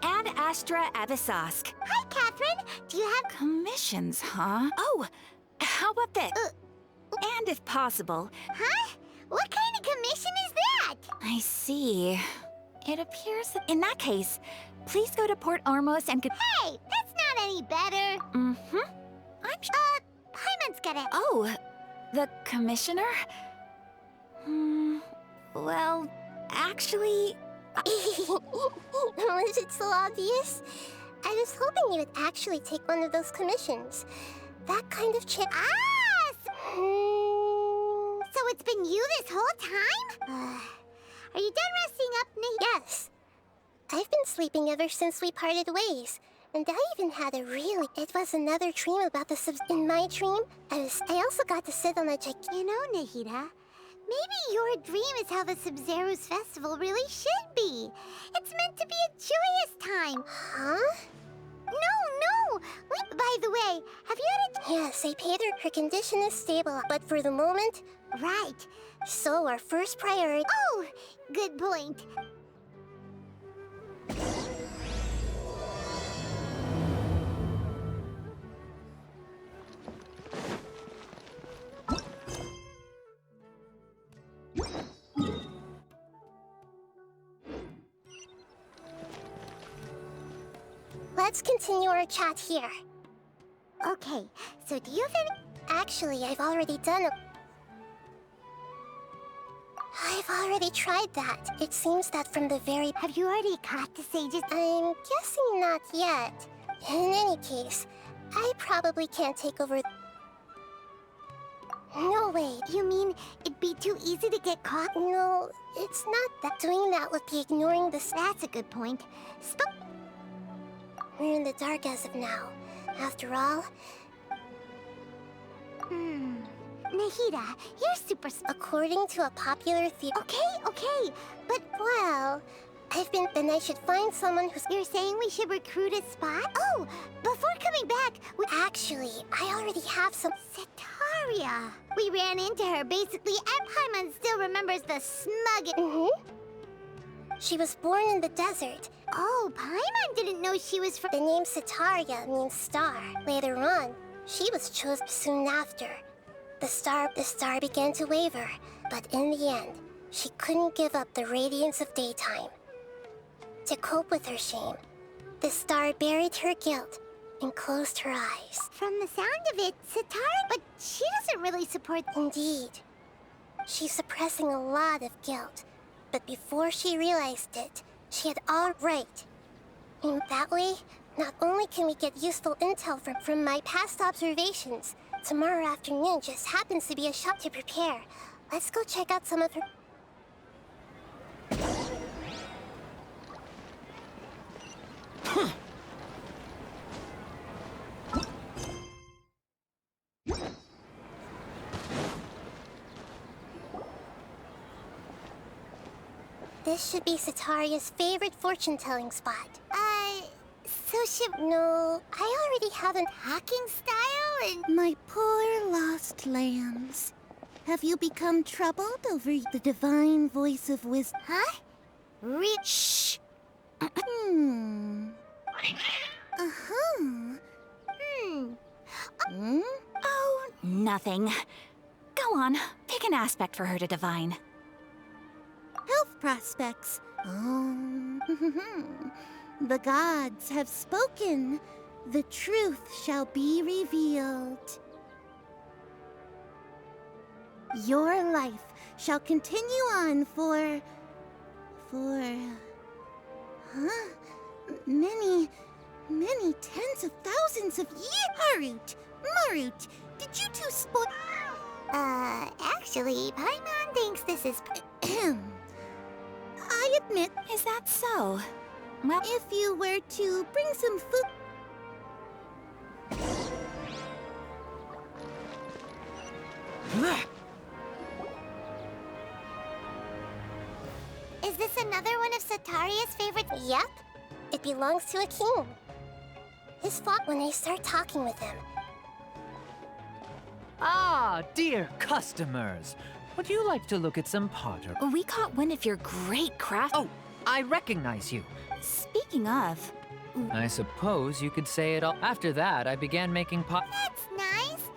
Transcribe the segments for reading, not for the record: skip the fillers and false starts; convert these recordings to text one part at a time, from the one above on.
Ad Astra Avisosk. Hi, Catherine. Do you have Commissions, huh? Oh, how about this? And if possible... Huh? What kind of commission is that? I see. It appears that in that case, please go to Port Ormos and... Hey, that's not any better. Mm-hmm. Paimon's got it. Oh, the commissioner? Well, actually... Was it so obvious? I was hoping you would actually take one of those commissions. That kind of chick. So it's been you this whole time? Are you done resting up, Nate? Yes. I've been sleeping ever since we parted ways. And I even had a really... It was another dream about the subs... In my dream, I also got to sit on a You know, Nahida, maybe your dream is how the Sub-Zero's festival really should be. It's meant to be a joyous time. Huh? No! By the way, have you had a... Yes, I paid her. Her condition is stable, but for the moment... Right. So our first priority... Oh, good point. Let's continue our chat here. Okay, so do you have any... Actually, I've already done I've already tried that. It seems that from the very... Have you already caught the sages? I'm guessing not yet. In any case, I probably can't take over... No way. You mean it'd be too easy to get caught? No, it's not that. Doing that would be ignoring the... That's a good point. We're in the dark as of now. After all... Nahida, you're super... According to a popular theory... Okay, but... Well... Then I should find someone who's... You're saying we should recruit a spot? Oh, before coming back, Actually, I already have some... Setaria. We ran into her, basically, and Paimon still remembers the smug... She was born in the desert. Oh, Paimon didn't know she was from... The name Setaria means star. Later on, she was chosen soon after. The star began to waver, but in the end, she couldn't give up the radiance of daytime. To cope with her shame, the star buried her guilt and closed her eyes. From the sound of it, Setaria... But she doesn't really support... Indeed. She's suppressing a lot of guilt. But before she realized it, she had all right. In that way, not only can we get useful intel from my past observations, tomorrow afternoon just happens to be a shop to prepare. Let's go check out some of her... This should be Setaria's favorite fortune-telling spot. No, I already have an hacking style and... My poor lost lambs. Have you become troubled over the divine voice of wisdom? Huh? Shh! Oh, nothing. Go on, pick an aspect for her to divine. Health prospects. Oh, the gods have spoken. The truth shall be revealed. Your life shall continue on for... many tens of thousands of years. Marut, did you two spoil... Actually, Paimon thinks this is... I admit... Is that so? Well, If you were to bring some food... Is this another one of Setaria's favorite... Yep. It belongs to a king. His fault when I start talking with him. Ah, dear customers. Would you like to look at some pottery? We caught wind of your great craft. Oh, I recognize you. Speaking of, I suppose you could say it all. After that, I began making pot. That's nice.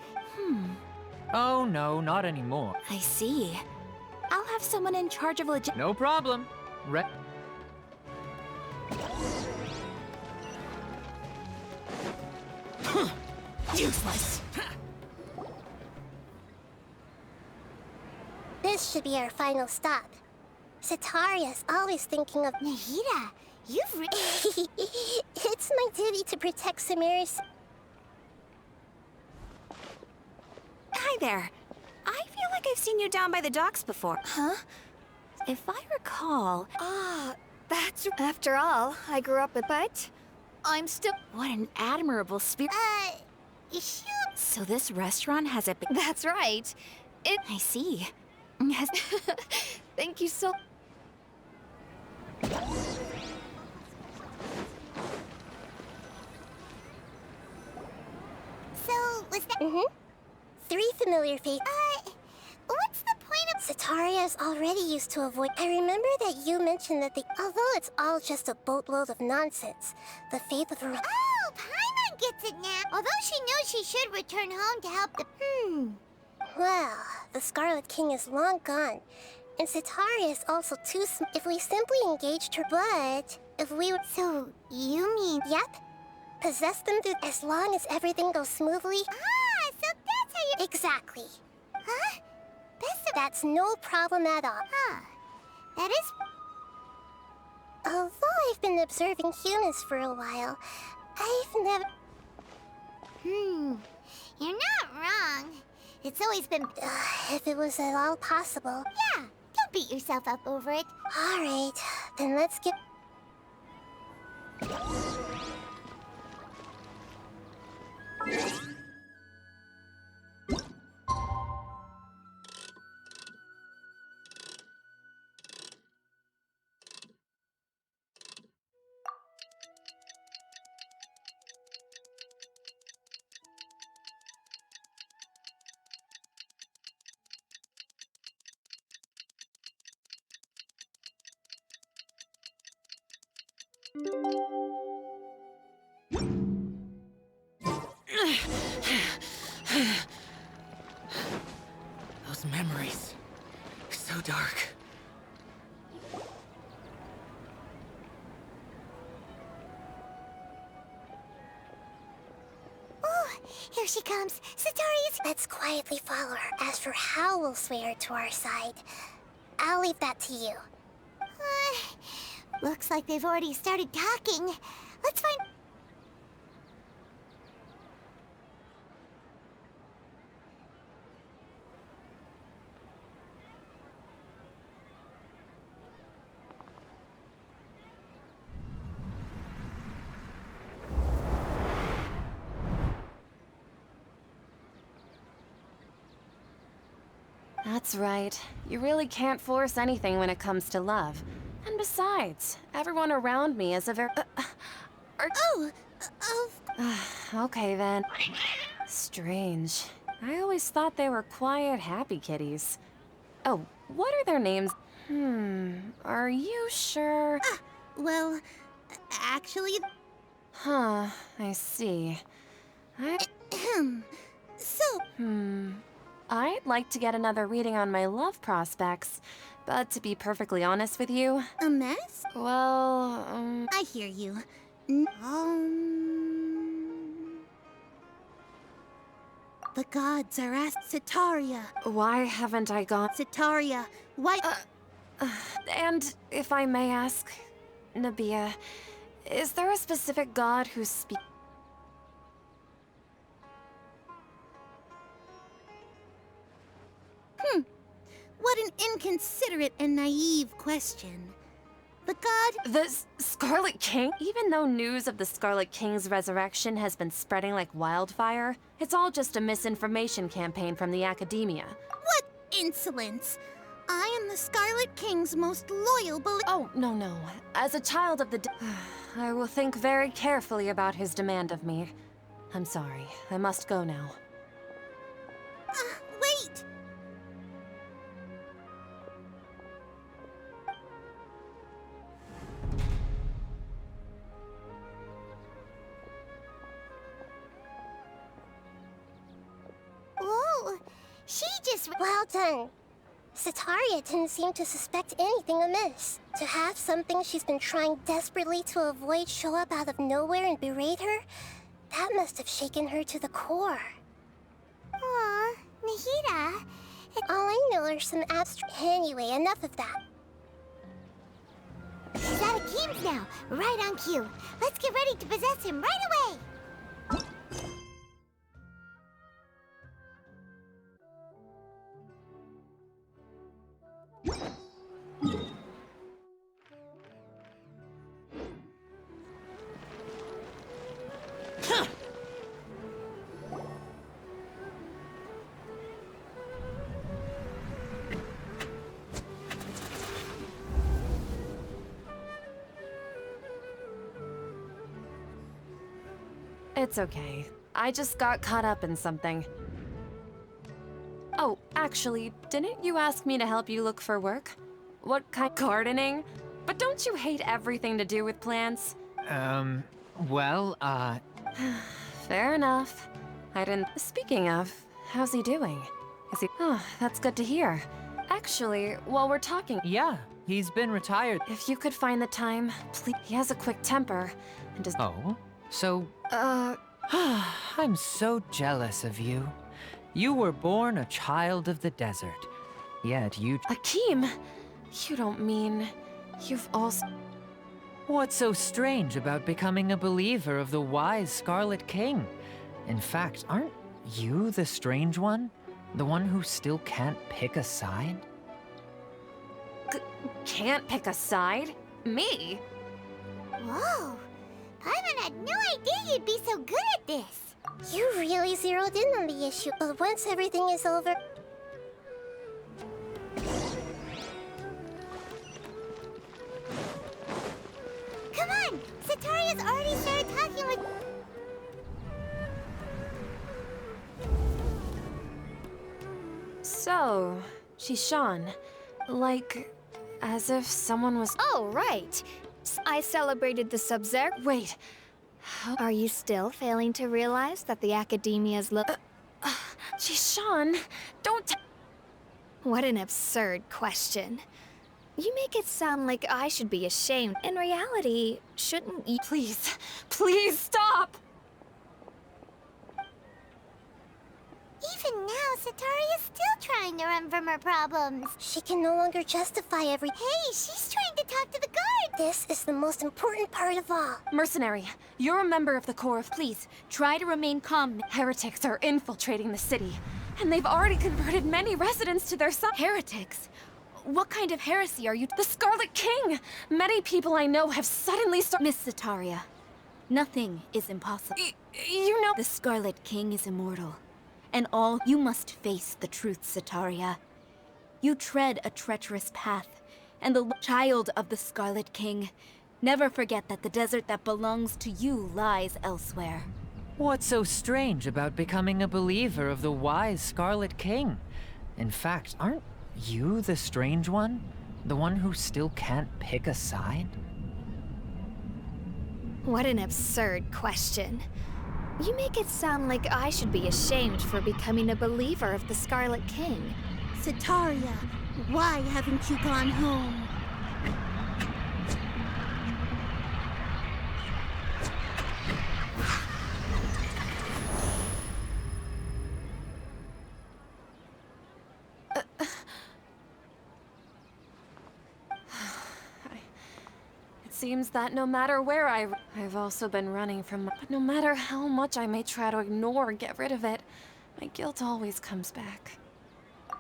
Oh, no, not anymore. I see. I'll have someone in charge of No problem. Useless. This should be our final stop. Sataria's always thinking of Nahida. It's my duty to protect Samira's. Hi there. I feel like I've seen you down by the docks before. Huh? If I recall... That's... After all, I grew up with... But... I'm still... What an admirable spirit. Shoot. So this restaurant has a... That's right. I see. Has... Thank you so... So, was that... 3 familiar faces. What's the point of... Sataria's already used to avoid... I remember that you mentioned that although it's all just a boatload of nonsense, the faith of her... Oh, Paimon gets it now. Although she knows she should return home to help the... Well, the Scarlet King is long gone. And Sataria is also too if we simply engaged her, but... If we... So, you mean... Yep. Possess them through... As long as everything goes smoothly... so that's how you... Exactly. Huh? That's no problem at all. Huh. That is... Although I've been observing humans for a while, I've never... You're not wrong. It's always been... if it was at all possible. Yeah, don't beat yourself up over it. All right, then let's get... Those memories. So dark. Oh, here she comes. Sataria's... Let's quietly follow her. As for how we'll sway her to our side, I'll leave that to you. Looks like they've already started talking. Let's find... That's right. You really can't force anything when it comes to love. And besides, everyone around me is a very... Okay then. Strange. I always thought they were quiet, happy kitties. Oh, what are their names? Are you sure? Well, actually... Huh, I see. So... I'd like to get another reading on my love prospects, but to be perfectly honest with you... A mess? Well, I hear you. The gods are asked Sataria. Why haven't I gone... Sataria, why... And if I may ask, Nabia, is there a specific god who speaks... What an inconsiderate and naive question. The god... The Scarlet King? Even though news of the Scarlet King's resurrection has been spreading like wildfire, it's all just a misinformation campaign from the academia. What insolence! I am the Scarlet King's most loyal Oh, no. As a child of the I will think very carefully about his demand of me. I'm sorry. I must go now. Wait She just... Well done. Sataria didn't seem to suspect anything amiss. To have something she's been trying desperately to avoid show up out of nowhere and berate her, that must have shaken her to the core. Aw, Nahida. All I know are some abstract... Anyway, enough of that. He's out of games now, right on cue. Let's get ready to possess him right away! It's okay. I just got caught up in something. Oh, actually, didn't you ask me to help you look for work? What kind? Gardening? But don't you hate everything to do with plants? Well, Fair enough. I didn't... Speaking of, how's he doing? Is he... Oh, that's good to hear. Actually, while we're talking... yeah, he's been retired. If you could find the time, please... He has a quick temper, and just... Oh? So, Uh... I'm so jealous of you. You were born a child of the desert, yet you... Akeem! You don't mean... You've also... What's so strange about becoming a believer of the wise Scarlet King? In fact, aren't you the strange one? The one who still can't pick a side? Can't pick a side? Me? Whoa! Paimon had no idea you'd be so good at this! You really zeroed in on the issue, but once everything is over... Come on! Sataria's already started talking with... So, Shishan, like, as if someone was... Oh, right. I celebrated the Sub-Zero. Wait, Are you still failing to realize that the Academia's Shishan, don't... What an absurd question. You make it sound like I should be ashamed. In reality, shouldn't you... Please, please stop! Even now, Sataria's still trying to run from her problems. She can no longer justify every... Hey, she's trying to talk to the guard! This is the most important part of all. Mercenary, you're a member of the Corps. Please, try to remain calm. Heretics are infiltrating the city, and they've already converted many residents to their side. Heretics? What kind of heresy are you? The Scarlet King! Many people I know have suddenly started... Miss Sataria, nothing is impossible. You know... The Scarlet King is immortal, and all you must face the truth, Sataria. You tread a treacherous path, and the child of the Scarlet King. Never forget that the desert that belongs to you lies elsewhere. What's so strange about becoming a believer of the wise Scarlet King? In fact, aren't you the strange one? The one who still can't pick a side? What an absurd question. You make it sound like I should be ashamed for becoming a believer of the Scarlet King. Sataria, why haven't you gone home? It seems that no matter where I've also been running from... But no matter how much I may try to ignore or get rid of it, my guilt always comes back.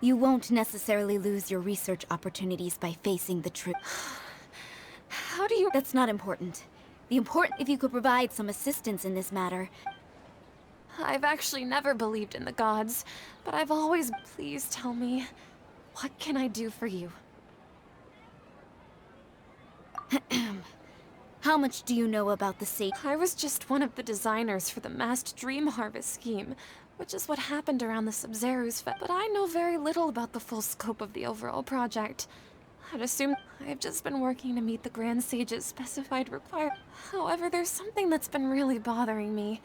You won't necessarily lose your research opportunities by facing the truth. How do you... That's not important. The important if you could provide some assistance in this matter. I've actually never believed in the gods, but I've always... Please tell me, what can I do for you? How much do you know about the Sage? I was just one of the designers for the massed dream harvest scheme, which is what happened around the Sub-Zero's fest. But I know very little about the full scope of the overall project. I'd assume I've just been working to meet the Grand Sage's specified requirements. However, there's something that's been really bothering me.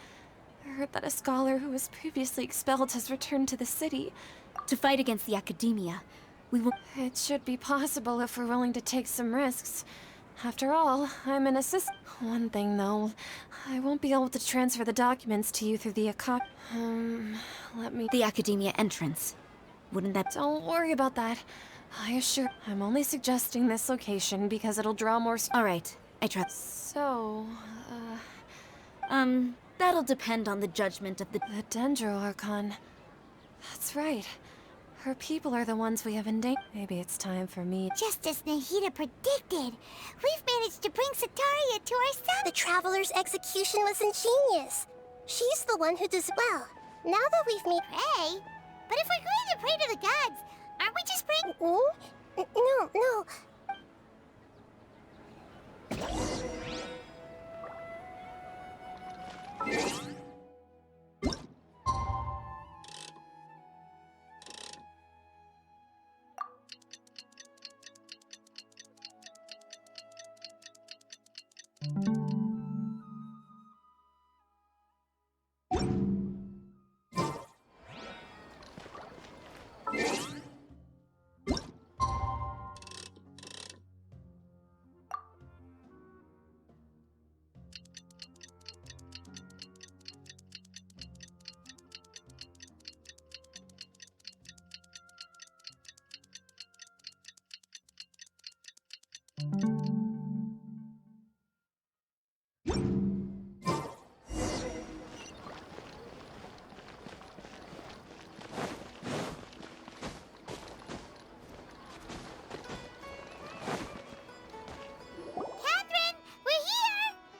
I heard that a scholar who was previously expelled has returned to the city to fight against the Academia. We will... It should be possible if we're willing to take some risks. After all, I'm an assistant. One thing, though. I won't be able to transfer the documents to you through the let me... The Academia entrance. Wouldn't that... Don't worry about that. I assure... I'm only suggesting this location because it'll draw more... All right, I trust. So, that'll depend on the judgment of the... The Dendro Archon. That's right. Her people are the ones we have endangered. Maybe it's time for me... Just as Nahida predicted, we've managed to bring Sataria to our side. The Traveler's execution was ingenious. She's the one who does well. Now that we've made... Pray? But if we're going to pray to the gods, aren't we just praying... No.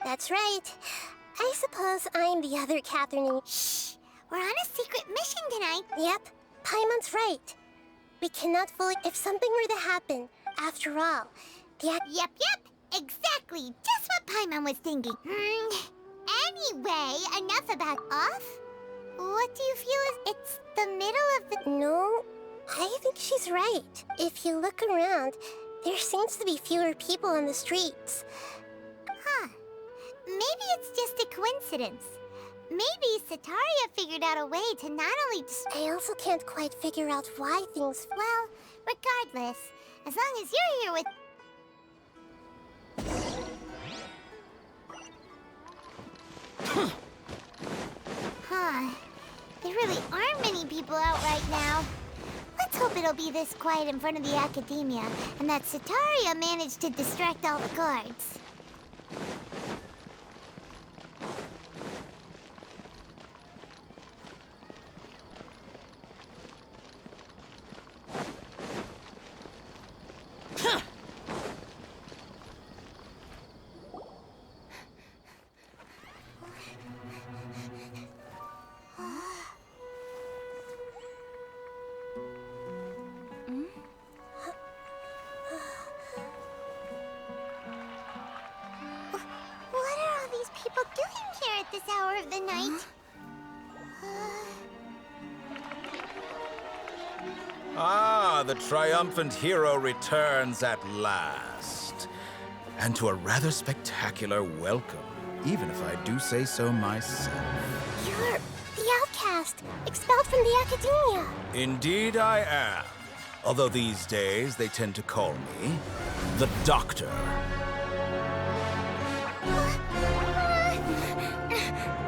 That's right. I suppose I'm the other Catherine. Shh! We're on a secret mission tonight. Yep, Paimon's right. We cannot fully... If something were to happen, after all, Yep, exactly. Just what Paimon was thinking. Anyway, enough about off. What do you feel is... It's the middle of the... No, I think she's right. If you look around, there seems to be fewer people on the streets. Huh. Maybe it's just a coincidence. Maybe Sataria figured out a way to not only... I also can't quite figure out why things... Well, regardless, as long as you're here with... There really aren't many people out right now. Let's hope it'll be this quiet in front of the Academia, and that Sataria managed to distract all the guards. This hour of the night. Ah, the triumphant hero returns at last. And to a rather spectacular welcome, even if I do say so myself. You're the outcast, expelled from the Academia. Indeed I am. Although these days they tend to call me the Doctor.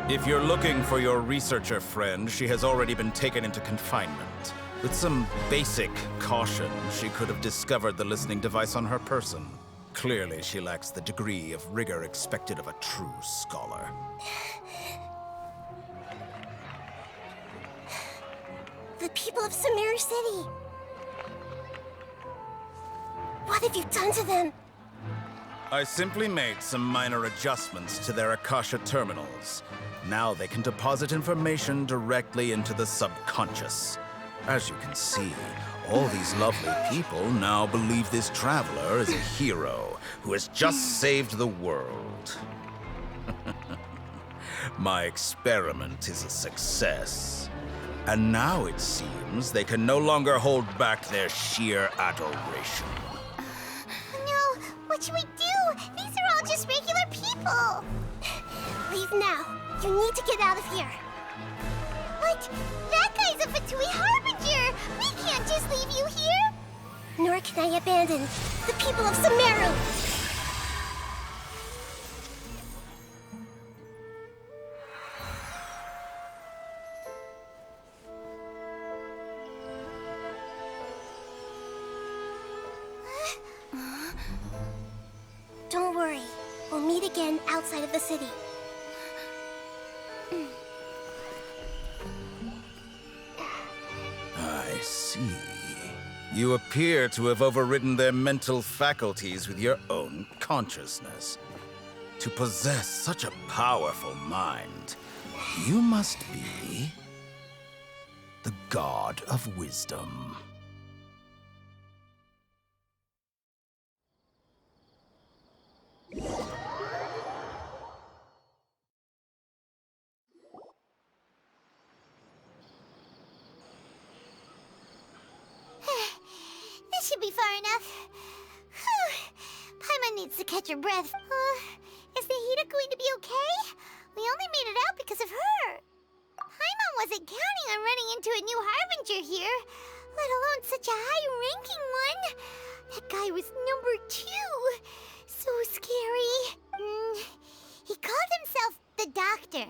If you're looking for your researcher friend, she has already been taken into confinement. With some basic caution, she could have discovered the listening device on her person. Clearly, she lacks the degree of rigor expected of a true scholar. The people of Sumeru City. What have you done to them? I simply made some minor adjustments to their Akasha terminals. Now they can deposit information directly into the subconscious. As you can see, all these lovely people now believe this traveler is a hero who has just saved the world. My experiment is a success. And now it seems they can no longer hold back their sheer adoration. No, what should we do? These are all just regular people. Leave now. You need to get out of here. But that guy's a Fatui Harbinger. We can I abandon the people of Sumeru? Don't worry. We'll meet again outside of the city. I see. You appear to have overridden their mental faculties with your own consciousness. To possess such a powerful mind, you must be the God of Wisdom. This should be far enough. Whew. Paimon needs to catch her breath. Is Nahida going to be okay? We only made it out because of her. Paimon wasn't counting on running into a new Harbinger here, let alone such a high-ranking one. That guy was number 2. So scary. He called himself the Doctor.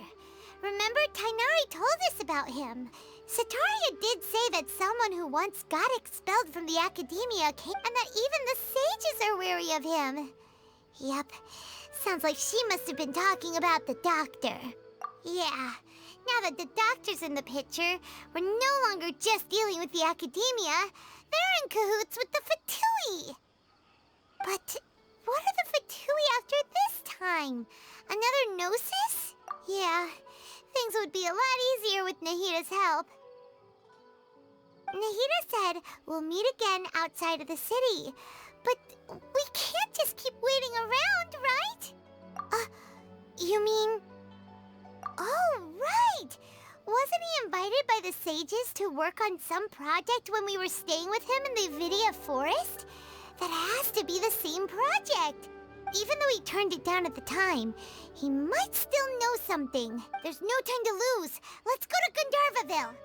Remember, Tainari told us about him. Sataria did say that someone who once got expelled from the academia came, and that even the sages are wary of him. Yep, sounds like she must have been talking about the Doctor. Yeah, now that the Doctor's in the picture, we're no longer just dealing with the academia. They're in cahoots with the Fatui. But what are the Fatui after this time? Another Gnosis? Yeah, things would be a lot easier with Nahida's help. Nahida said we'll meet again outside of the city. But we can't just keep waiting around, right? You mean... Oh, right! Wasn't he invited by the sages to work on some project when we were staying with him in the Vidia Forest? That has to be the same project. Even though he turned it down at the time, he might still know something. There's no time to lose. Let's go to Gandharvaville.